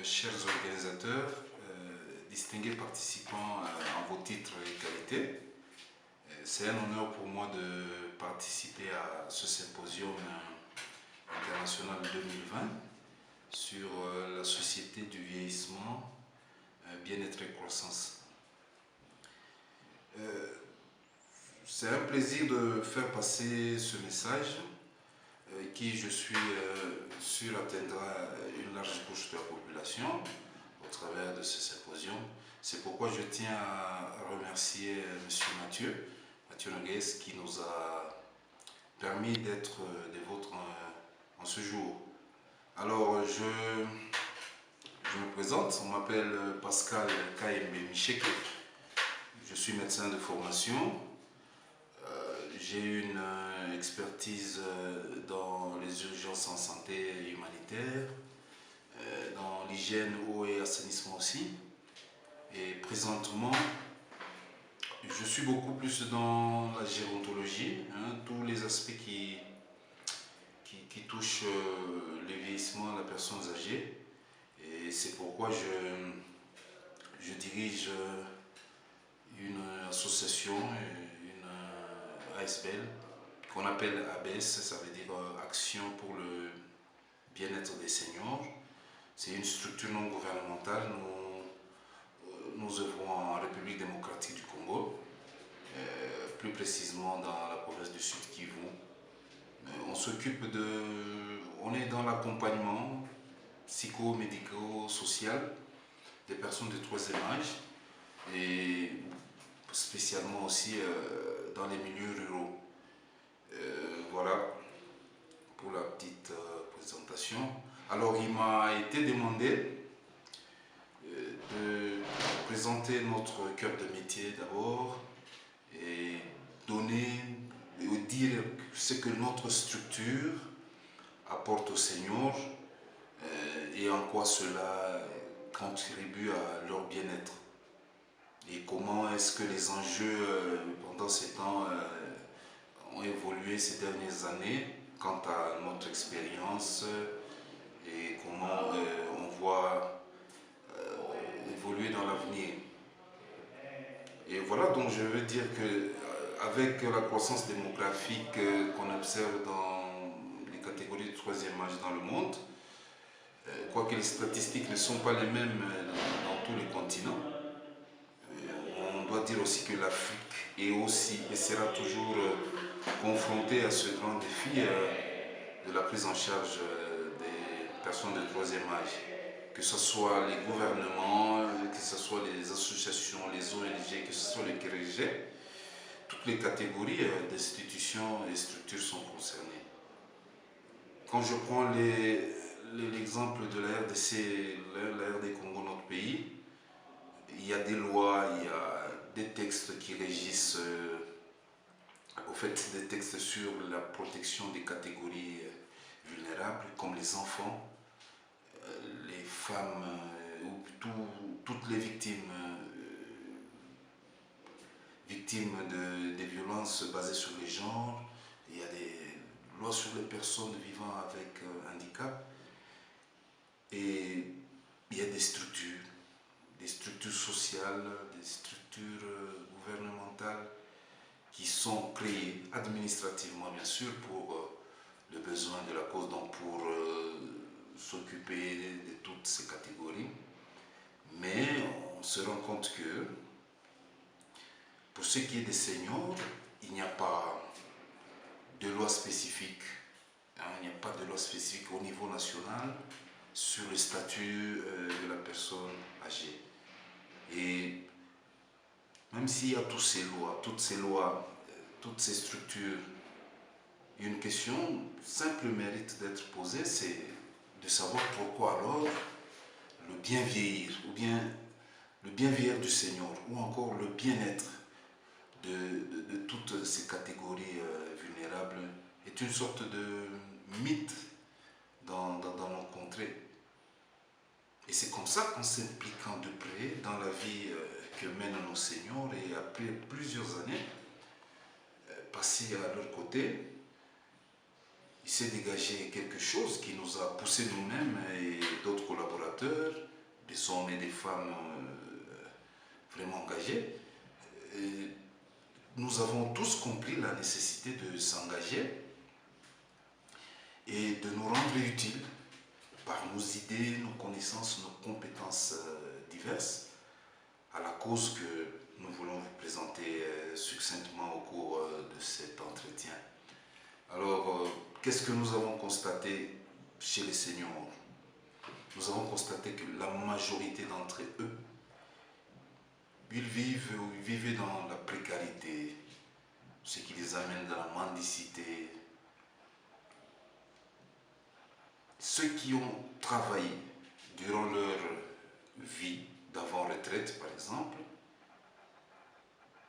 chers organisateurs, distingués participants en vos titres et qualités, c'est un honneur pour moi de participer à ce symposium international 2020 sur la société du vieillissement, bien-être et croissance. C'est un plaisir de faire passer ce message qui, je suis sûr, atteindra une large couche de la population au travers de ce symposium. C'est pourquoi je tiens à remercier M. Mathieu Nogues, qui nous a permis d'être des vôtres en ce jour. Alors, je me présente, on m'appelle Pascal Kayembe Micheke. Je suis médecin de formation. J'ai une expertise dans les urgences en santé humanitaire, dans l'hygiène, eau et assainissement aussi. Et présentement, je suis beaucoup plus dans la gérontologie, tous les aspects qui touchent le vieillissement, la personne âgée. Et c'est pourquoi je dirige une association, une ASBL, qu'on appelle ABS, ça veut dire Action pour le bien-être des seniors. C'est une structure non gouvernementale. Nous œuvrons en République démocratique du Congo, plus précisément dans la province du Sud Kivu. On est dans l'accompagnement psycho-médico-social des personnes de troisième âge et spécialement aussi dans les milieux ruraux. Voilà pour la petite présentation. Alors, il m'a été demandé de présenter notre cœur de métier d'abord et dire ce que notre structure apporte aux seniors et en quoi cela contribue à leur bien-être. Et comment est-ce que les enjeux pendant ces temps ont évolué ces dernières années quant à notre expérience et comment on voit évoluer dans l'avenir. Et voilà, donc je veux dire que avec la croissance démographique qu'on observe dans les catégories de troisième âge dans le monde, quoique les statistiques ne sont pas les mêmes dans tous les continents, on doit dire aussi que l'Afrique est aussi et sera toujours confrontée à ce grand défi de la prise en charge des personnes de troisième âge. Que ce soit les gouvernements, que ce soit les associations, les ONG, que ce soit les KRG, toutes les catégories d'institutions et structures sont concernées. Quand je prends l'exemple de la RDC, la RD Congo, notre pays, il y a des lois, il y a des textes qui régissent, au fait, des textes sur la protection des catégories vulnérables, comme les enfants, les femmes, ou toutes les victimes des violences basées sur les genres. Il y a des lois sur les personnes vivant avec handicap. Et il y a des structures sociales, des structures gouvernementales qui sont créées administrativement, bien sûr, pour le besoin de la cause, donc pour s'occuper de toutes ces catégories. Mais on se rend compte que pour ce qui est des seniors, il n'y a pas de loi spécifique. Il n'y a pas de loi spécifique au niveau national sur le statut de la personne âgée. Et même s'il y a toutes ces lois, toutes ces structures, une question simple mérite d'être posée, c'est de savoir pourquoi alors le bien vieillir, ou bien le bien vieillir du senior, ou encore le bien-être de toutes ces catégories vulnérables est une sorte de mythe dans nos contrées. Et c'est comme ça qu'en s'impliquant de près dans la vie que mènent nos seniors et après plusieurs années passées à leur côté, il s'est dégagé quelque chose qui nous a poussé nous-mêmes et d'autres collaborateurs est des femmes vraiment engagées. Et nous avons tous compris la nécessité de s'engager et de nous rendre utiles par nos idées, nos connaissances, nos compétences diverses à la cause que nous voulons vous présenter succinctement au cours de cet entretien. Alors, qu'est-ce que nous avons constaté chez les seniors? Nous avons constaté que la majorité d'entre eux, ils vivaient dans la précarité, ce qui les amène dans la mendicité. Ceux qui ont travaillé durant leur vie d'avant-retraite, par exemple,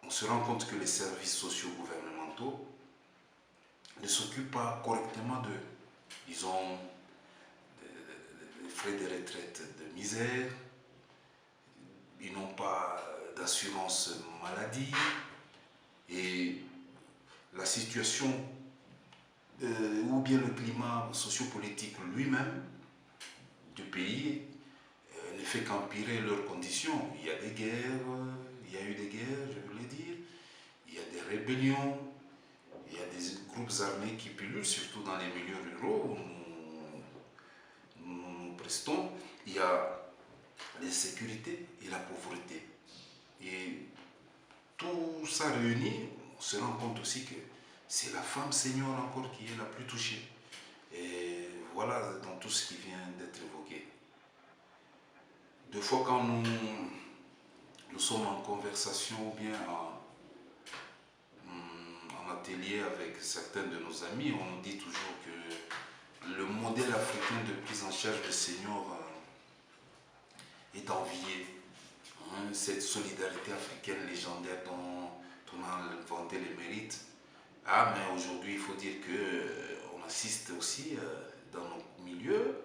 on se rend compte que les services sociaux gouvernementaux ne s'occupent pas correctement d'eux. Ils ont des frais de retraite de misère, ils n'ont pas d'assurance maladie et la situation ou bien le climat sociopolitique lui-même du pays ne fait qu'empirer leurs conditions. Il y a des guerres, il y a eu des guerres, je voulais dire, il y a des rébellions, il y a des groupes armés qui pullulent, surtout dans les milieux ruraux où nous prestons. Il y a l'insécurité et la pauvreté. Et tout ça réuni, on se rend compte aussi que c'est la femme senior encore qui est la plus touchée. Et voilà dans tout ce qui vient d'être évoqué. Des fois quand nous sommes en conversation ou bien en atelier avec certains de nos amis, on nous dit toujours que le modèle africain de prise en charge des seniors est envié. Cette solidarité africaine légendaire dont on a vanté les mérites. Ah, mais aujourd'hui, il faut dire qu'on assiste aussi dans nos milieux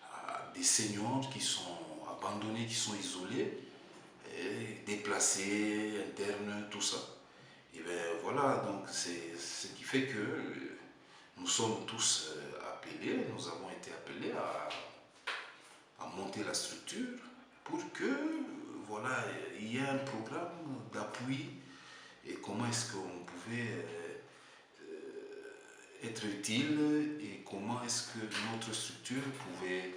à des seniors qui sont abandonnés, qui sont isolés, déplacés, internes, tout ça. Et bien voilà, donc c'est ce qui fait que nous sommes tous appelés, nous avons été appelés à monter la structure pour que voilà, il y ait un programme d'appui et comment est-ce qu'on pouvait être utile et comment est-ce que notre structure pouvait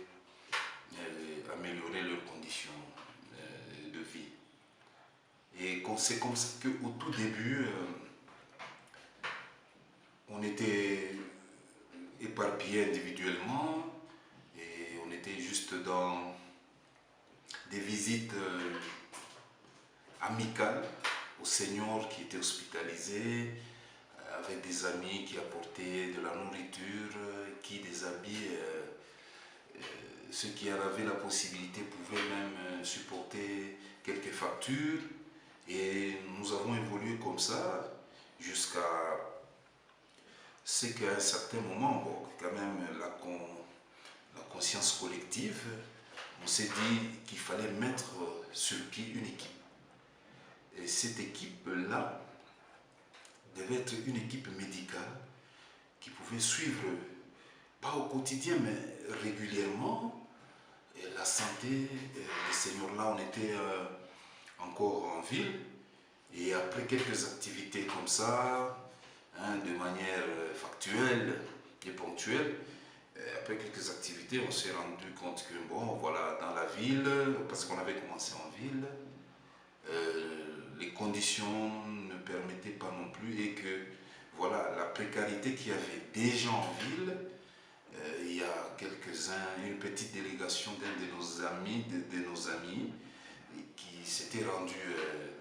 améliorer leurs conditions de vie. Et c'est comme ça qu'au tout début, on était éparpillés individuellement et on était juste dans des visites amicales aux seniors qui étaient hospitalisés, avec des amis qui apportaient de la nourriture, qui des habits. Ceux qui en avaient la possibilité pouvaient même supporter quelques factures. Et nous avons évolué comme ça jusqu'à ce qu'à un certain moment, bon, quand même la conscience collective, on s'est dit qu'il fallait mettre sur pied une équipe. Et cette équipe-là devait être une équipe médicale qui pouvait suivre, pas au quotidien, mais régulièrement, la santé des seniors. Là, on était encore en ville, et après quelques activités comme ça, de manière factuelle et ponctuelle, après quelques activités, on s'est rendu compte que, bon, voilà, dans la ville, parce qu'on avait commencé en ville, les conditions ne permettaient pas non plus et que, voilà, la précarité qu'il y avait déjà en ville, il y a une petite délégation d'un de nos amis qui s'était rendu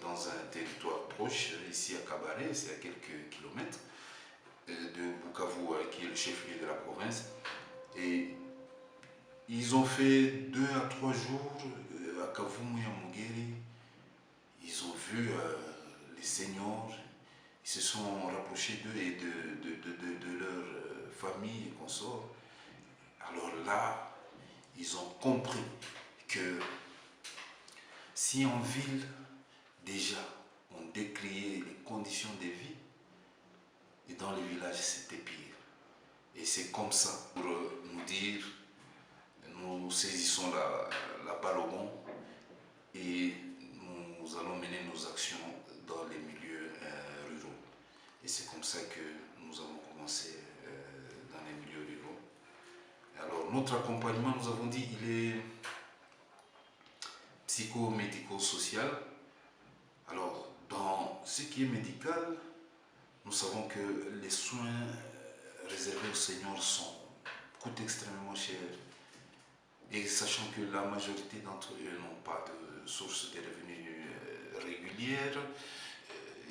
dans un territoire proche, ici à Cabaret, c'est à quelques kilomètres de Bukavu, qui est le chef-lieu de la province. Et ils ont fait 2 à 3 jours à Kavumu et à Mugeri. Ils ont vu les seniors, ils se sont rapprochés d'eux et de leur famille et consorts. Alors là, ils ont compris que si en ville, déjà, on décriait les conditions de vie, et dans les villages, c'était pire. Et c'est comme ça, pour nous dire, nous saisissons la balle au bon et nous allons mener nos actions dans les milieux ruraux. Et c'est comme ça que nous avons commencé dans les milieux ruraux. Alors, notre accompagnement, nous avons dit, il est psycho-médico-social. Alors, dans ce qui est médical, nous savons que les soins réservés aux seniors coûtent extrêmement cher. Et sachant que la majorité d'entre eux n'ont pas de source de revenus régulière,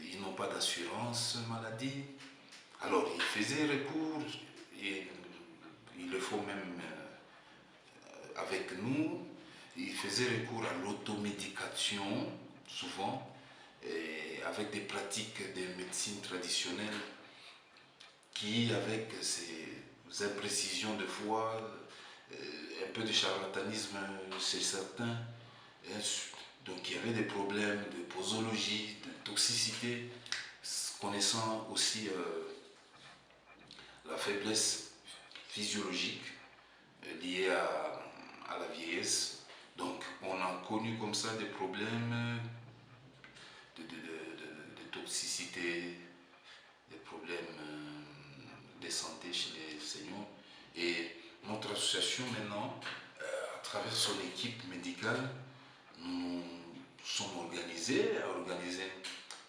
ils n'ont pas d'assurance maladie, alors ils faisaient recours, et il le faut même avec nous, ils faisaient recours à l'automédication, souvent, et avec des pratiques de médecine traditionnelle qui, avec ces imprécisions de foi, un peu de charlatanisme chez certains, donc il y avait des problèmes de posologie, de toxicité, connaissant aussi la faiblesse physiologique liée à la vieillesse. Donc on a connu comme ça des problèmes de toxicité, des problèmes de santé chez les seniors. Et notre association maintenant, à travers son équipe médicale, nous sommes organisés à organiser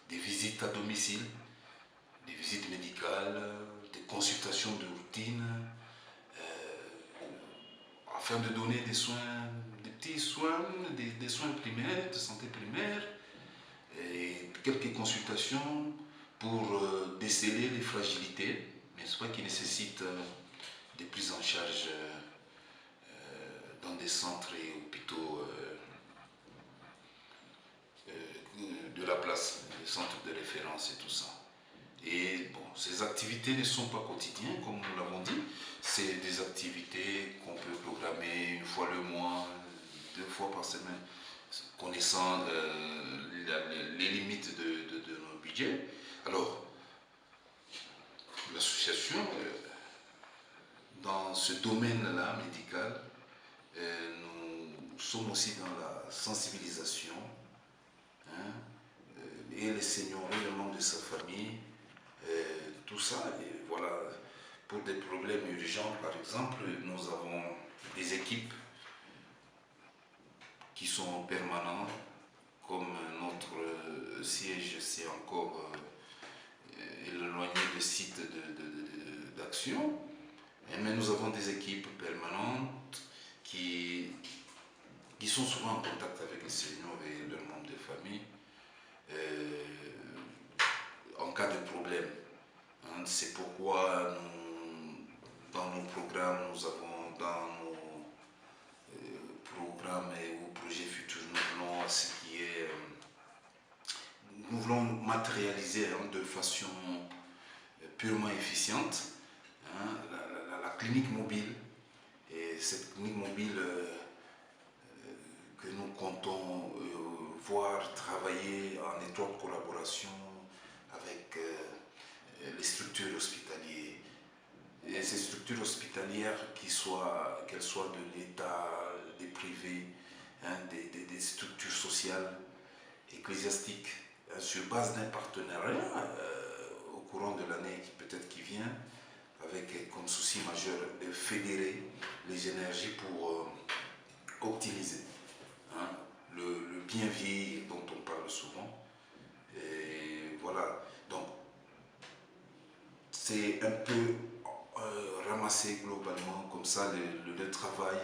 des visites à domicile, des visites médicales, des consultations de routine, afin de donner des soins, des petits soins, des soins primaires, de santé primaire, et quelques consultations pour déceler les fragilités, n'est-ce pas, qui nécessitent des prises en charge dans des centres et hôpitaux de la place, des centres de référence et tout ça. Et bon, ces activités ne sont pas quotidiennes, comme nous l'avons dit. C'est des activités qu'on peut programmer une fois le mois, 2 fois par semaine, connaissant les limites de nos budgets. Alors, l'association, dans ce domaine-là médical, nous sommes aussi dans la sensibilisation, hein, et les seniors et les membres de sa famille, tout ça. Et voilà, pour des problèmes urgents, par exemple, nous avons des équipes qui sont permanentes, comme notre siège, c'est encore éloigné de site d'action. Mais nous avons des équipes permanentes qui sont souvent en contact avec les seniors et leurs membres de famille en cas de problème. C'est pourquoi dans nos programmes, nous avons dans nos programmes et aux projets futurs, nous voulons matérialiser de façon purement efficiente la clinique mobile. Et cette clinique mobile que nous comptons voir travailler en étroite collaboration avec les structures hospitalières. Et ces structures hospitalières, qu'elles soient de l'État, des privés, des structures sociales, ecclésiastiques, sur base d'un partenariat au courant de l'année peut-être qui vient, avec comme souci majeur de fédérer les énergies pour optimiser le bien vieillir dont on parle souvent. Et voilà, donc c'est un peu ramasser globalement comme ça le travail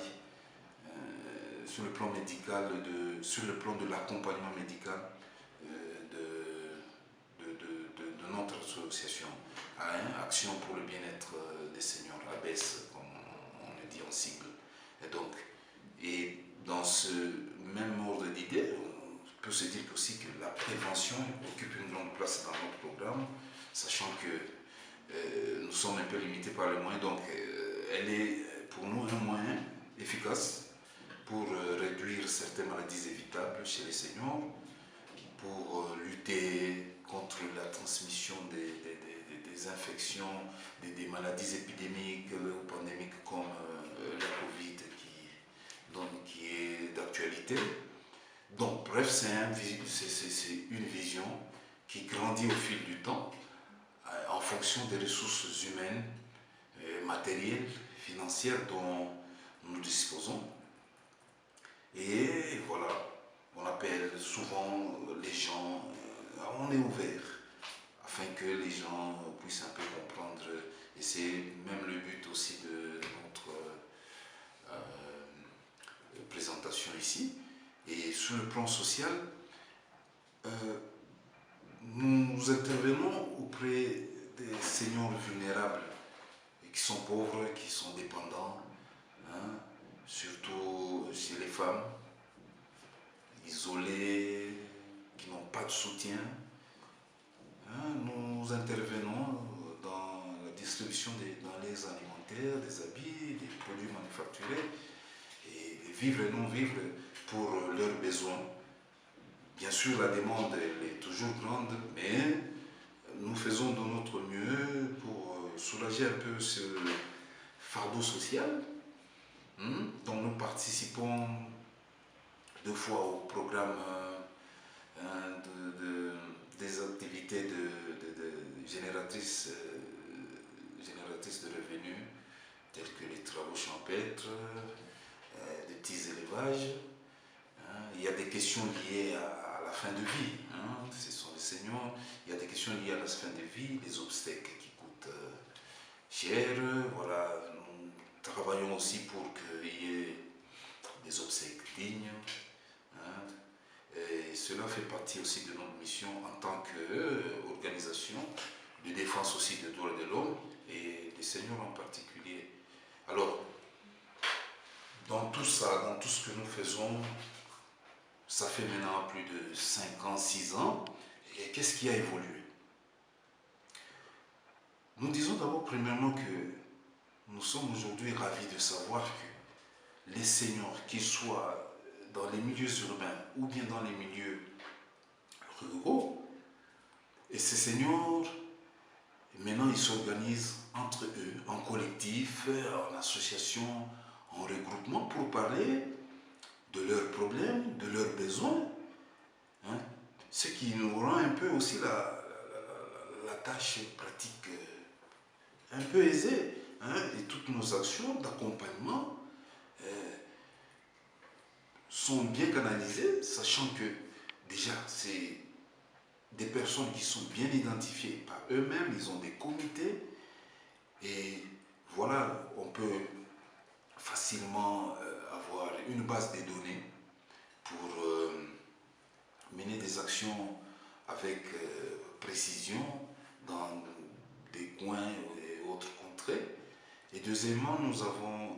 sur le plan médical, sur le plan de l'accompagnement médical de notre association, Action pour le bien-être des seniors, ABES, comme on le dit en sigle. Et dans ce même ordre d'idée, on peut se dire aussi que la prévention occupe une grande place dans notre programme, sachant que nous sommes un peu limités par les moyens, donc elle est pour nous un moyen efficace pour réduire certaines maladies évitables chez les seniors, pour lutter contre la transmission des infections, des maladies épidémiques ou pandémiques comme la Covid qui est d'actualité. Donc, Bref, c'est une vision qui grandit au fil du temps en fonction des ressources humaines, matérielles, financières dont nous disposons. Et voilà, on appelle souvent les gens, on est ouvert afin que les gens puissent un peu comprendre. Et c'est même le but aussi de notre présentation ici. Et sur le plan social, nous intervenons auprès des seniors vulnérables qui sont pauvres, qui sont dépendants, hein, surtout chez les femmes, isolées, qui n'ont pas de soutien. Hein, nous intervenons dans la distribution des denrées alimentaires, des habits, des produits manufacturés, et vivre et non vivre pour leurs besoins. Bien sûr, la demande elle est toujours grande, mais nous faisons de notre mieux pour soulager un peu ce fardeau social. Donc nous participons 2 fois au programme des activités génératrices de revenus, telles que les travaux champêtres, des petits élevages. Il y a des questions liées à la fin de vie. Ce sont des seniors. Il y a des questions liées à la fin de vie, les obsèques qui coûtent cher. Voilà, nous travaillons aussi pour qu'il y ait des obsèques dignes. Et cela fait partie aussi de notre mission en tant qu'organisation de défense aussi des droits de l'homme et des seniors en particulier. Alors, dans tout ça, dans tout ce que nous faisons, ça fait maintenant plus de 5 ans, 6 ans. Et qu'est-ce qui a évolué? Nous disons d'abord premièrement que nous sommes aujourd'hui ravis de savoir que les seniors, qu'ils soient dans les milieux urbains ou bien dans les milieux ruraux, et ces seniors, maintenant ils s'organisent entre eux, en collectif, en association, en regroupement pour parler de leurs problèmes, de leurs besoins, ce qui nous rend un peu aussi la tâche pratique un peu aisée, et toutes nos actions d'accompagnement sont bien canalisées, sachant que déjà c'est des personnes qui sont bien identifiées par eux-mêmes, ils ont des comités, et voilà, on peut facilement avoir une base de données pour mener des actions avec précision dans des coins et autres contrées. Et deuxièmement, nous avons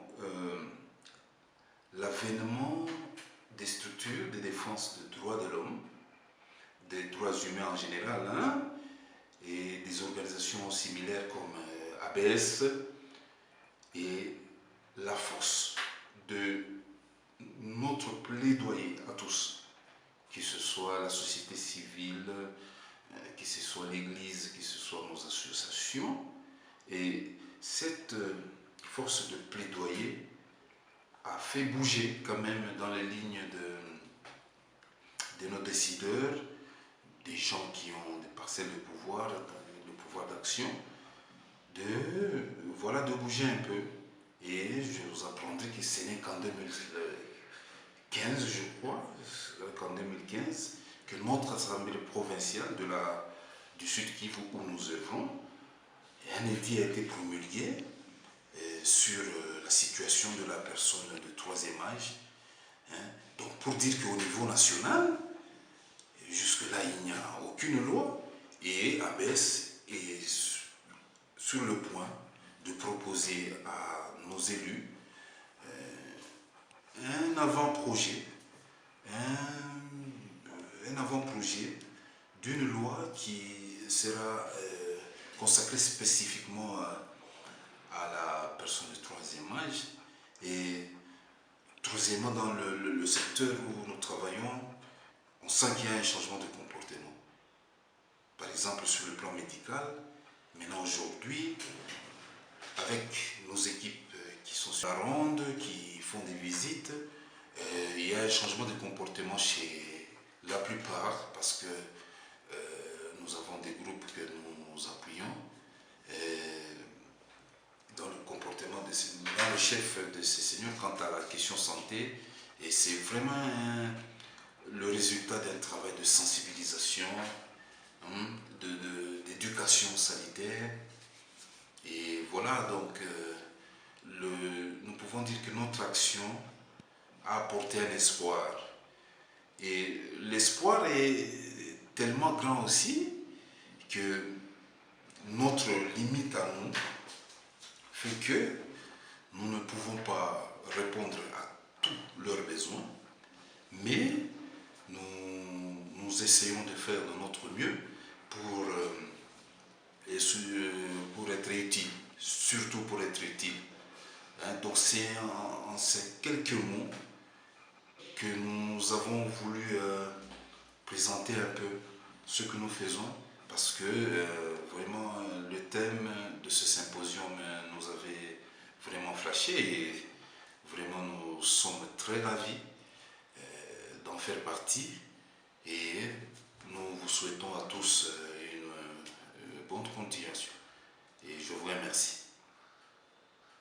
l'avènement des structures de défense des droits de l'homme, des droits humains en général, et des organisations similaires comme ABS, et la force de notre plaidoyer à tous, que ce soit la société civile, que ce soit l'Église, que ce soit nos associations. Et cette force de plaidoyer a fait bouger quand même dans les lignes de nos décideurs, des gens qui ont des parcelles de pouvoir, le pouvoir d'action, de bouger un peu. Et je vous apprendrai que ce n'est qu'en 2015, je crois, qu'en 2015, que notre assemblée provinciale du Sud Kivu où nous œuvrons, un édit a été promulgué sur la situation de la personne de troisième âge. Donc pour dire qu'au niveau national, jusque-là, il n'y a aucune loi, et ABS est sur le point de proposer à nos élus un avant-projet, d'une loi qui sera consacrée spécifiquement à la personne de troisième âge. Et troisièmement, dans le secteur où nous travaillons, on sent qu'il y a un changement de comportement. Par exemple, sur le plan médical, maintenant aujourd'hui, avec nos équipes qui sont sur la ronde, qui font des visites, il y a un changement de comportement chez la plupart, parce que nous avons des groupes que nous appuyons dans le comportement, dans le chef de ces seigneurs quant à la question santé. Et c'est vraiment le résultat d'un travail de sensibilisation, d'éducation sanitaire. Et voilà, donc nous pouvons dire que notre action a apporté un espoir. Et l'espoir est tellement grand aussi que notre limite à nous fait que nous ne pouvons pas répondre à tous leurs besoins, mais nous essayons de faire de notre mieux pour être utile, surtout pour être utile. Donc c'est en ces quelques mots que nous avons voulu présenter un peu ce que nous faisons, parce que vraiment le thème de ce symposium nous avait vraiment flashé et vraiment nous sommes très ravis d'en faire partie, et nous vous souhaitons à tous une bonne continuation et je vous remercie.